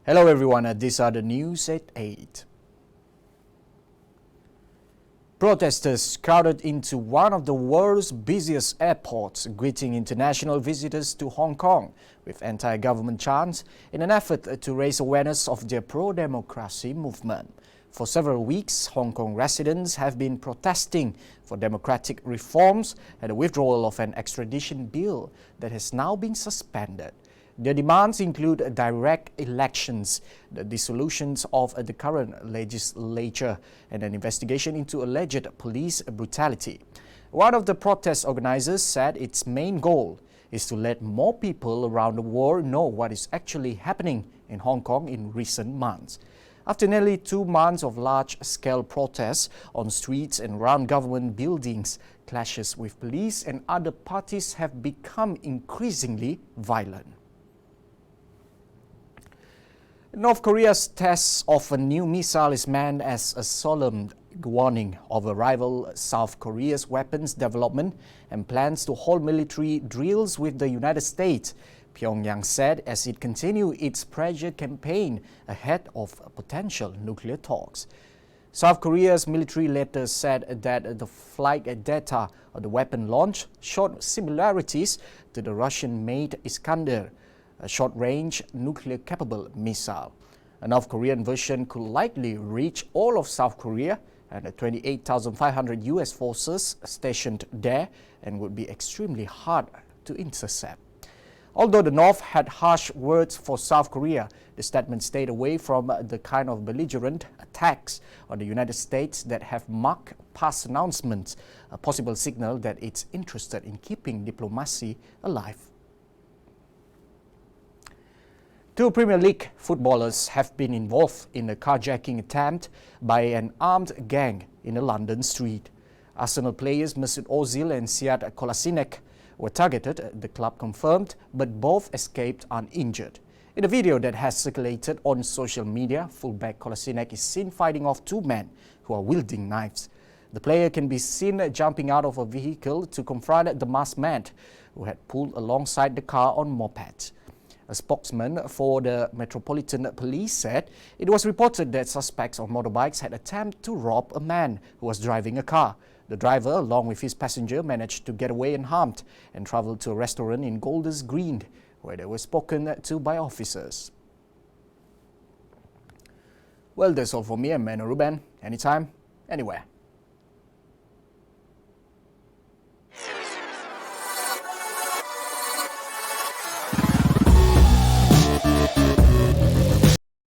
Hello everyone, these are the news at 8. Protesters crowded into one of the world's busiest airports, greeting international visitors to Hong Kong with anti-government chants in an effort to raise awareness of their pro-democracy movement. For several weeks, Hong Kong residents have been protesting for democratic reforms and the withdrawal of an extradition bill that has now been suspended. Their demands include direct elections, the dissolution of the current legislature, and an investigation into alleged police brutality. One of the protest organizers said its main goal is to let more people around the world know what is actually happening in Hong Kong in recent months. After nearly 2 months of large-scale protests on streets and around government buildings, clashes with police and other parties have become increasingly violent. North Korea's test of a new missile is meant as a solemn warning of a rival South Korea's weapons development and plans to hold military drills with the United States, Pyongyang said as it continued its pressure campaign ahead of potential nuclear talks. South Korea's military later said that the flight data of the weapon launch showed similarities to the Russian-made Iskander, a short-range nuclear-capable missile. A North Korean version could likely reach all of South Korea and the 28,500 US forces stationed there and would be extremely hard to intercept. Although the North had harsh words for South Korea, the statement stayed away from the kind of belligerent attacks on the United States that have marked past announcements, a possible signal that it's interested in keeping diplomacy alive. 2 Premier League footballers have been involved in a carjacking attempt by an armed gang in a London street. Arsenal players Mesut Ozil and Sead Kolasinac were targeted, the club confirmed, but both escaped uninjured. In a video that has circulated on social media, fullback Kolasinac is seen fighting off 2 men who are wielding knives. The player can be seen jumping out of a vehicle to confront the masked man who had pulled alongside the car on mopeds. A spokesman for the Metropolitan Police said it was reported that suspects on motorbikes had attempted to rob a man who was driving a car. The driver, along with his passenger, managed to get away unharmed and traveled to a restaurant in Golders Green, where they were spoken to by officers. Well, that's all for me. I'm Mano Ruben. Anytime, anywhere.